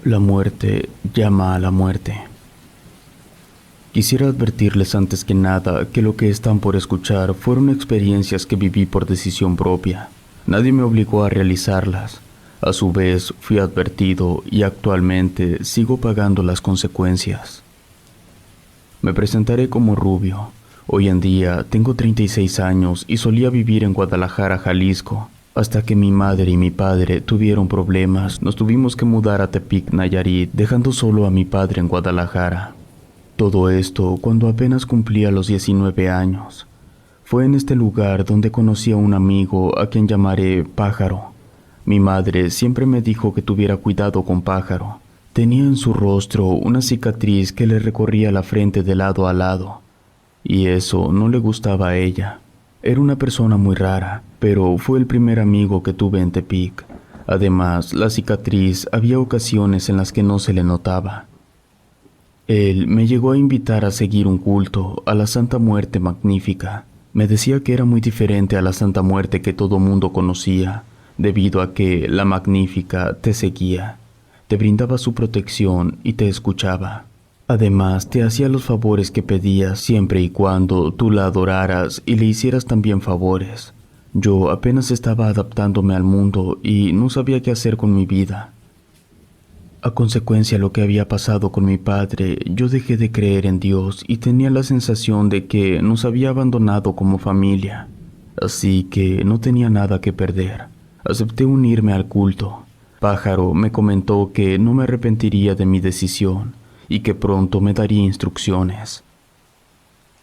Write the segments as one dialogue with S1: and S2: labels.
S1: La muerte llama a la muerte. Quisiera advertirles antes que nada que lo que están por escuchar fueron experiencias que viví por decisión propia. Nadie me obligó a realizarlas. A su vez, fui advertido y actualmente sigo pagando las consecuencias. Me presentaré como Rubio. Hoy en día tengo 36 años y solía vivir en Guadalajara, Jalisco. Hasta que mi madre y mi padre tuvieron problemas, nos tuvimos que mudar a Tepic, Nayarit, dejando solo a mi padre en Guadalajara. Todo esto cuando apenas cumplía los 19 años. Fue en este lugar donde conocí a un amigo a quien llamaré Pájaro. Mi madre siempre me dijo que tuviera cuidado con Pájaro. Tenía en su rostro una cicatriz que le recorría la frente de lado a lado, y eso no le gustaba a ella. Era una persona muy rara, pero fue el primer amigo que tuve en Tepic. Además, la cicatriz había ocasiones en las que no se le notaba. Él me llegó a invitar a seguir un culto a la Santa Muerte Magnífica. Me decía que era muy diferente a la Santa Muerte que todo mundo conocía, debido a que la Magnífica te seguía, te brindaba su protección y te escuchaba. Además, te hacía los favores que pedías siempre y cuando tú la adoraras y le hicieras también favores. Yo apenas estaba adaptándome al mundo y no sabía qué hacer con mi vida. A consecuencia de lo que había pasado con mi padre, yo dejé de creer en Dios y tenía la sensación de que nos había abandonado como familia. Así que no tenía nada que perder. Acepté unirme al culto. Pájaro me comentó que no me arrepentiría de mi decisión y que pronto me daría instrucciones.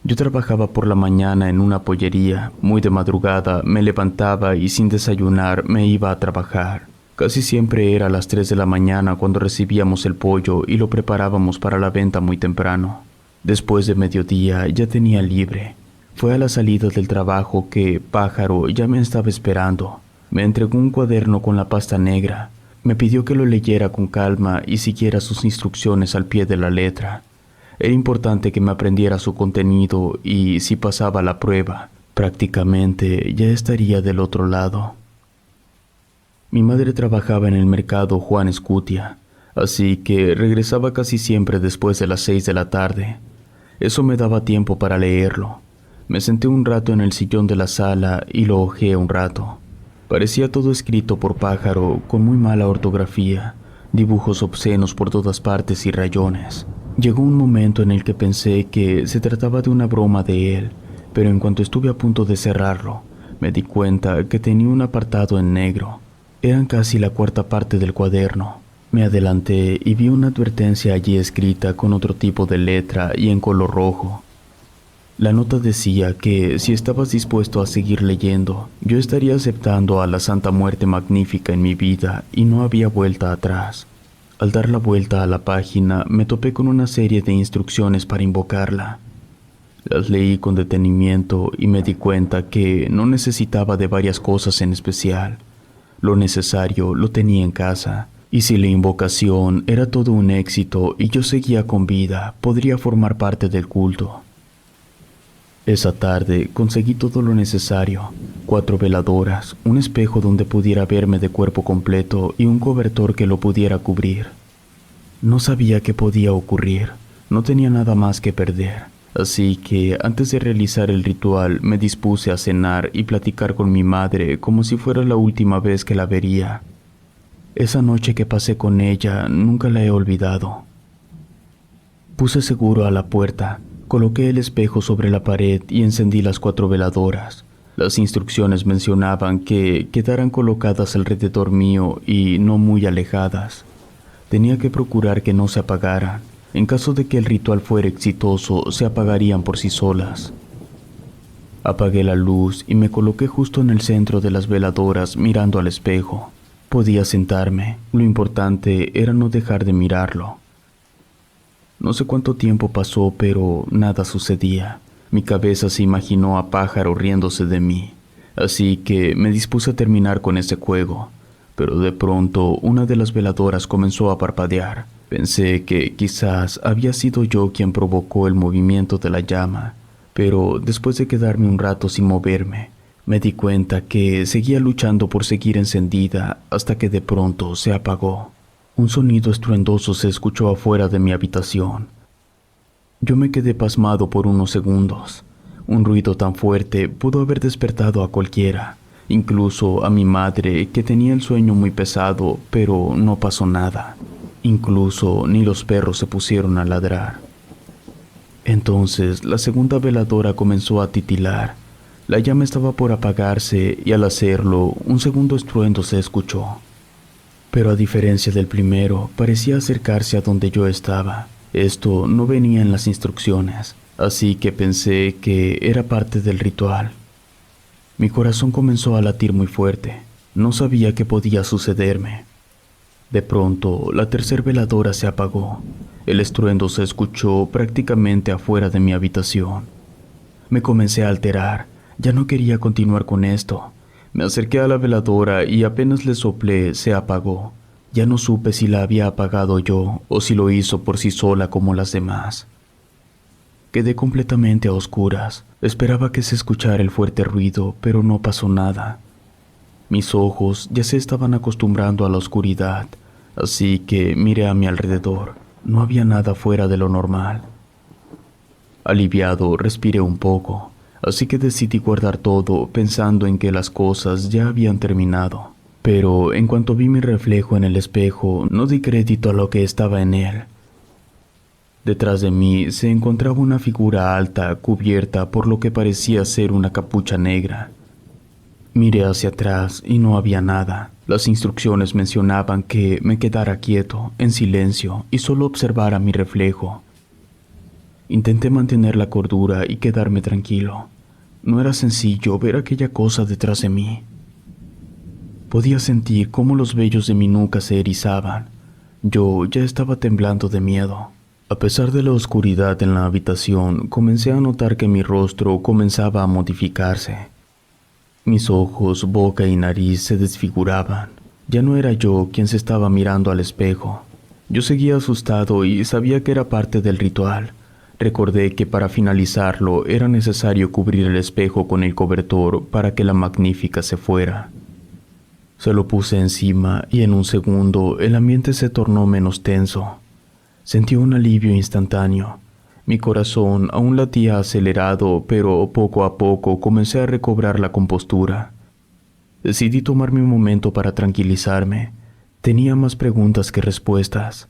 S1: Yo trabajaba por la mañana en una pollería. Muy de madrugada me levantaba y sin desayunar me iba a trabajar. Casi siempre era a las 3 de la mañana cuando recibíamos el pollo y lo preparábamos para la venta muy temprano. Después de mediodía ya tenía libre. Fue a la salida del trabajo que Pájaro ya me estaba esperando. Me entregó un cuaderno con la pasta negra. Me pidió que lo leyera con calma y siguiera sus instrucciones al pie de la letra. Era importante que me aprendiera su contenido y, si pasaba la prueba, prácticamente ya estaría del otro lado. Mi madre trabajaba en el mercado Juan Escutia, así que regresaba casi siempre después de las 6 de la tarde. Eso me daba tiempo para leerlo. Me senté un rato en el sillón de la sala y lo hojeé un rato. Parecía todo escrito por Pájaro, con muy mala ortografía, dibujos obscenos por todas partes y rayones. Llegó un momento en el que pensé que se trataba de una broma de él, pero en cuanto estuve a punto de cerrarlo, me di cuenta que tenía un apartado en negro. Eran casi la cuarta parte del cuaderno. Me adelanté y vi una advertencia allí escrita con otro tipo de letra y en color rojo. La nota decía que si estabas dispuesto a seguir leyendo, yo estaría aceptando a la Santa Muerte Magnífica en mi vida y no había vuelta atrás. Al dar la vuelta a la página, me topé con una serie de instrucciones para invocarla. Las leí con detenimiento y me di cuenta que no necesitaba de varias cosas en especial. Lo necesario lo tenía en casa, y si la invocación era todo un éxito y yo seguía con vida, podría formar parte del culto. Esa tarde conseguí todo lo necesario: 4 veladoras, un espejo donde pudiera verme de cuerpo completo y un cobertor que lo pudiera cubrir. No sabía qué podía ocurrir, no tenía nada más que perder, así que antes de realizar el ritual me dispuse a cenar y platicar con mi madre como si fuera la última vez que la vería. Esa noche que pasé con ella nunca la he olvidado. Puse seguro a la puerta. Coloqué el espejo sobre la pared y encendí las 4 veladoras. Las instrucciones mencionaban que quedaran colocadas alrededor mío y no muy alejadas. Tenía que procurar que no se apagaran. En caso de que el ritual fuera exitoso, se apagarían por sí solas. Apagué la luz y me coloqué justo en el centro de las veladoras mirando al espejo. Podía sentarme. Lo importante era no dejar de mirarlo. No sé cuánto tiempo pasó, pero nada sucedía. Mi cabeza se imaginó a Pájaro riéndose de mí, así que me dispuse a terminar con ese juego. Pero de pronto una de las veladoras comenzó a parpadear. Pensé que quizás había sido yo quien provocó el movimiento de la llama, pero después de quedarme un rato sin moverme, me di cuenta que seguía luchando por seguir encendida hasta que de pronto se apagó. Un sonido estruendoso se escuchó afuera de mi habitación. Yo me quedé pasmado por unos segundos. Un ruido tan fuerte pudo haber despertado a cualquiera, incluso a mi madre, que tenía el sueño muy pesado, pero no pasó nada. Incluso ni los perros se pusieron a ladrar. Entonces la segunda veladora comenzó a titilar. La llama estaba por apagarse y al hacerlo, un segundo estruendo se escuchó. Pero a diferencia del primero, parecía acercarse a donde yo estaba. Esto no venía en las instrucciones, así que pensé que era parte del ritual. Mi corazón comenzó a latir muy fuerte. No sabía qué podía sucederme. De pronto, la tercera veladora se apagó. El estruendo se escuchó prácticamente afuera de mi habitación. Me comencé a alterar. Ya no quería continuar con esto. Me acerqué a la veladora y apenas le soplé, se apagó. Ya no supe si la había apagado yo o si lo hizo por sí sola como las demás. Quedé completamente a oscuras. Esperaba que se escuchara el fuerte ruido, pero no pasó nada. Mis ojos ya se estaban acostumbrando a la oscuridad, así que miré a mi alrededor. No había nada fuera de lo normal. Aliviado, respiré un poco, así que decidí guardar todo pensando en que las cosas ya habían terminado. Pero en cuanto vi mi reflejo en el espejo, no di crédito a lo que estaba en él. Detrás de mí se encontraba una figura alta, cubierta por lo que parecía ser una capucha negra. Miré hacia atrás y no había nada. Las instrucciones mencionaban que me quedara quieto, en silencio, y solo observara mi reflejo. Intenté mantener la cordura y quedarme tranquilo. No era sencillo ver aquella cosa detrás de mí. Podía sentir cómo los vellos de mi nuca se erizaban. Yo ya estaba temblando de miedo. A pesar de la oscuridad en la habitación, comencé a notar que mi rostro comenzaba a modificarse. Mis ojos, boca y nariz se desfiguraban. Ya no era yo quien se estaba mirando al espejo. Yo seguía asustado y sabía que era parte del ritual. Recordé que para finalizarlo era necesario cubrir el espejo con el cobertor para que la magnífica se fuera. Se lo puse encima y en un segundo el ambiente se tornó menos tenso. Sentí un alivio instantáneo. Mi corazón aún latía acelerado, pero poco a poco comencé a recobrar la compostura. Decidí tomarme un momento para tranquilizarme. Tenía más preguntas que respuestas.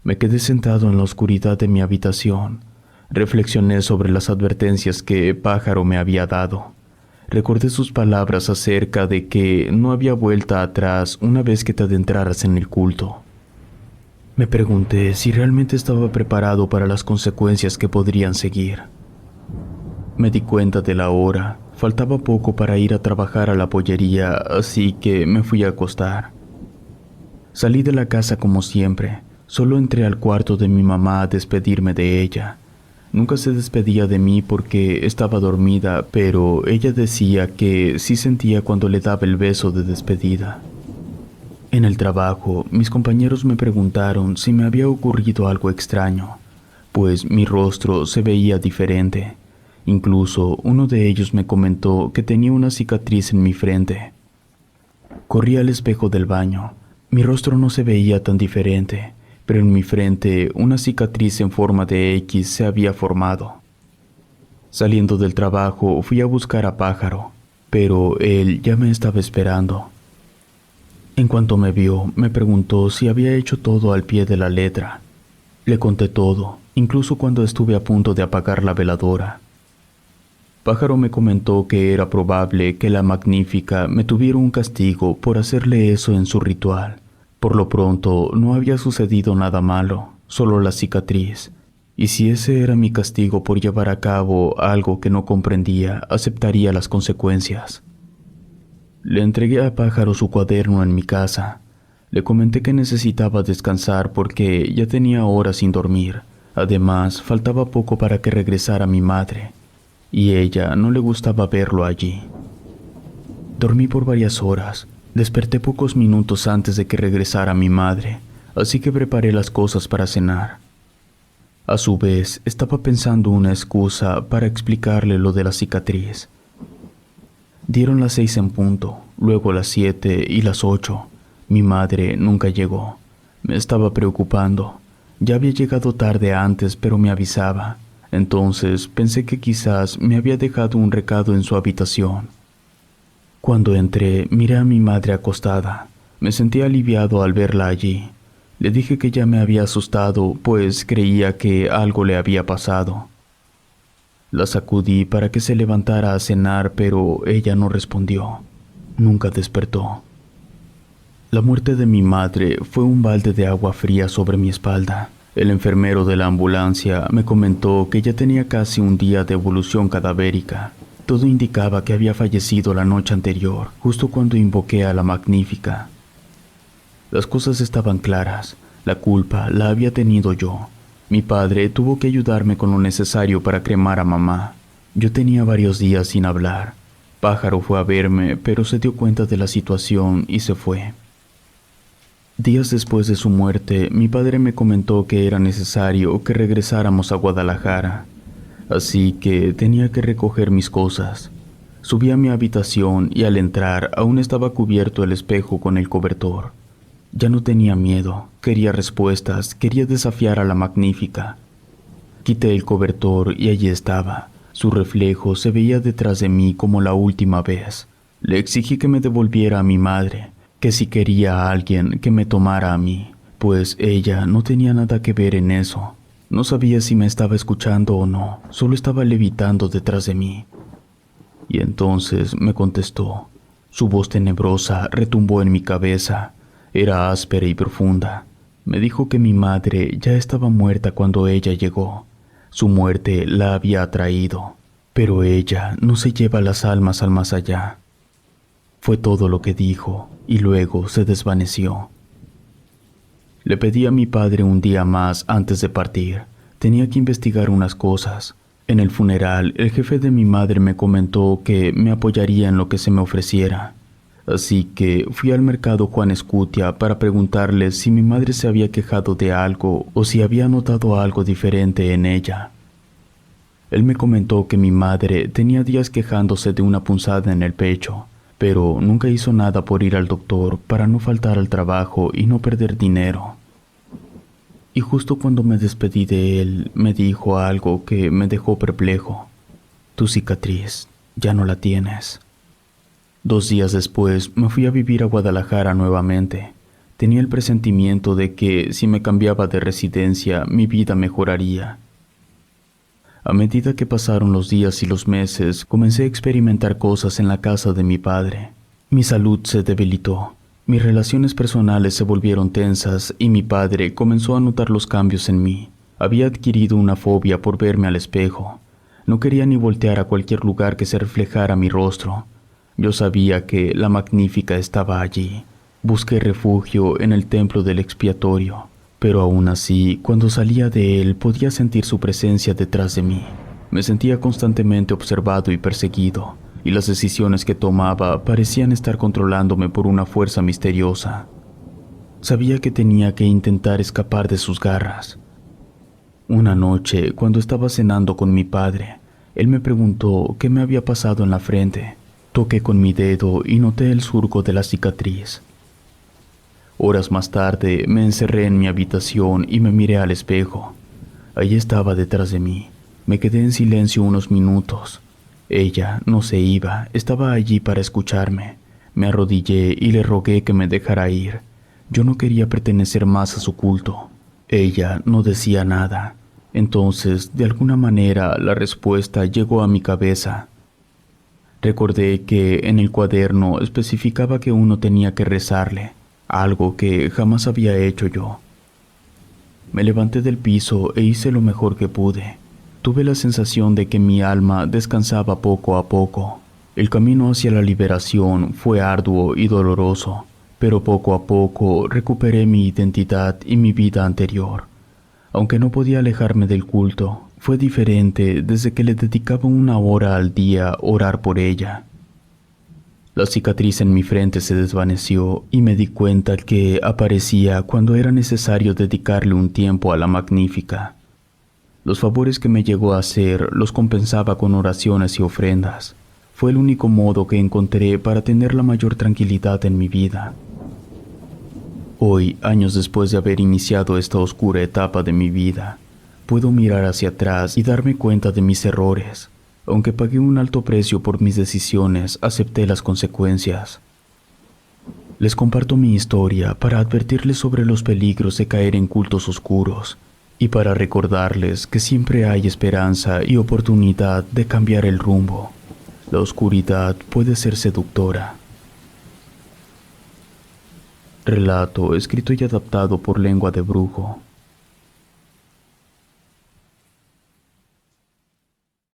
S1: Me quedé sentado en la oscuridad de mi habitación. Reflexioné sobre las advertencias que Pájaro me había dado. Recordé sus palabras acerca de que no había vuelta atrás una vez que te adentraras en el culto. Me pregunté si realmente estaba preparado para las consecuencias que podrían seguir. Me di cuenta de la hora. Faltaba poco para ir a trabajar a la pollería, así que me fui a acostar. Salí de la casa como siempre. Solo entré al cuarto de mi mamá a despedirme de ella. Nunca se despedía de mí porque estaba dormida, pero ella decía que sí sentía cuando le daba el beso de despedida. En el trabajo, mis compañeros me preguntaron si me había ocurrido algo extraño, pues mi rostro se veía diferente. Incluso uno de ellos me comentó que tenía una cicatriz en mi frente. Corrí al espejo del baño. Mi rostro no se veía tan diferente, pero en mi frente una cicatriz en forma de X se había formado. Saliendo del trabajo, fui a buscar a Pájaro, pero él ya me estaba esperando. En cuanto me vio, me preguntó si había hecho todo al pie de la letra. Le conté todo, incluso cuando estuve a punto de apagar la veladora. Pájaro me comentó que era probable que la magnífica me tuviera un castigo por hacerle eso en su ritual. Por lo pronto, no había sucedido nada malo, solo la cicatriz. Y si ese era mi castigo por llevar a cabo algo que no comprendía, aceptaría las consecuencias. Le entregué a Pájaro su cuaderno en mi casa. Le comenté que necesitaba descansar porque ya tenía horas sin dormir. Además, faltaba poco para que regresara mi madre, y ella no le gustaba verlo allí. Dormí por varias horas. Desperté pocos minutos antes de que regresara mi madre, así que preparé las cosas para cenar. A su vez, estaba pensando una excusa para explicarle lo de la cicatriz. Dieron las 6 en punto, luego las 7 y las 8. Mi madre nunca llegó. Me estaba preocupando. Ya había llegado tarde antes, pero me avisaba. Entonces pensé que quizás me había dejado un recado en su habitación. Cuando entré, miré a mi madre acostada. Me sentí aliviado al verla allí. Le dije que ya me había asustado, pues creía que algo le había pasado. La sacudí para que se levantara a cenar, pero ella no respondió. Nunca despertó. La muerte de mi madre fue un balde de agua fría sobre mi espalda. El enfermero de la ambulancia me comentó que ya tenía casi un día de evolución cadavérica. Todo indicaba que había fallecido la noche anterior, justo cuando invoqué a la Magnífica. Las cosas estaban claras. La culpa la había tenido yo. Mi padre tuvo que ayudarme con lo necesario para cremar a mamá. Yo tenía varios días sin hablar. Pájaro fue a verme, pero se dio cuenta de la situación y se fue. Días después de su muerte, mi padre me comentó que era necesario que regresáramos a Guadalajara, así que tenía que recoger mis cosas. Subí a mi habitación y al entrar aún estaba cubierto el espejo con el cobertor. Ya no tenía miedo, quería respuestas, quería desafiar a la Magnífica. Quité el cobertor y allí estaba. Su reflejo se veía detrás de mí como la última vez. Le exigí que me devolviera a mi madre, que si quería a alguien que me tomara a mí, pues ella no tenía nada que ver en eso. No sabía si me estaba escuchando o no, solo estaba levitando detrás de mí. Y entonces me contestó. Su voz tenebrosa retumbó en mi cabeza. Era áspera y profunda. Me dijo que mi madre ya estaba muerta cuando ella llegó. Su muerte la había atraído, pero ella no se lleva las almas al más allá. Fue todo lo que dijo, y luego se desvaneció. Le pedí a mi padre un día más antes de partir. Tenía que investigar unas cosas. En el funeral, el jefe de mi madre me comentó que me apoyaría en lo que se me ofreciera. Así que fui al mercado Juan Escutia para preguntarle si mi madre se había quejado de algo o si había notado algo diferente en ella. Él me comentó que mi madre tenía días quejándose de una punzada en el pecho, pero nunca hizo nada por ir al doctor para no faltar al trabajo y no perder dinero. Y justo cuando me despedí de él, me dijo algo que me dejó perplejo. Tu cicatriz ya no la tienes. 2 días después me fui a vivir a Guadalajara nuevamente. Tenía el presentimiento de que si me cambiaba de residencia, mi vida mejoraría. A medida que pasaron los días y los meses, comencé a experimentar cosas en la casa de mi padre. Mi salud se debilitó, mis relaciones personales se volvieron tensas y mi padre comenzó a notar los cambios en mí. Había adquirido una fobia por verme al espejo. No quería ni voltear a cualquier lugar que se reflejara mi rostro. Yo sabía que la Magnífica estaba allí. Busqué refugio en el templo del expiatorio, pero aún así, cuando salía de él podía sentir su presencia detrás de mí. Me sentía constantemente observado y perseguido, y las decisiones que tomaba parecían estar controlándome por una fuerza misteriosa. Sabía que tenía que intentar escapar de sus garras. Una noche, cuando estaba cenando con mi padre, él me preguntó qué me había pasado en la frente. Toqué con mi dedo y noté el surco de la cicatriz. Horas más tarde me encerré en mi habitación y me miré al espejo. Allí estaba detrás de mí. Me quedé en silencio unos minutos. Ella no se iba, estaba allí para escucharme. Me arrodillé y le rogué que me dejara ir. Yo no quería pertenecer más a su culto. Ella no decía nada. Entonces, de alguna manera, la respuesta llegó a mi cabeza. Recordé que en el cuaderno especificaba que uno tenía que rezarle, algo que jamás había hecho yo. Me levanté del piso e hice lo mejor que pude. Tuve la sensación de que mi alma descansaba poco a poco. El camino hacia la liberación fue arduo y doloroso, pero poco a poco recuperé mi identidad y mi vida anterior. Aunque no podía alejarme del culto, fue diferente desde que le dedicaba 1 hora al día a orar por ella. La cicatriz en mi frente se desvaneció y me di cuenta que aparecía cuando era necesario dedicarle un tiempo a la Magnífica. Los favores que me llegó a hacer los compensaba con oraciones y ofrendas. Fue el único modo que encontré para tener la mayor tranquilidad en mi vida. Hoy, años después de haber iniciado esta oscura etapa de mi vida, puedo mirar hacia atrás y darme cuenta de mis errores. Aunque pagué un alto precio por mis decisiones, acepté las consecuencias. Les comparto mi historia para advertirles sobre los peligros de caer en cultos oscuros y para recordarles que siempre hay esperanza y oportunidad de cambiar el rumbo. La oscuridad puede ser seductora. Relato escrito y adaptado por Lengua de Brujo.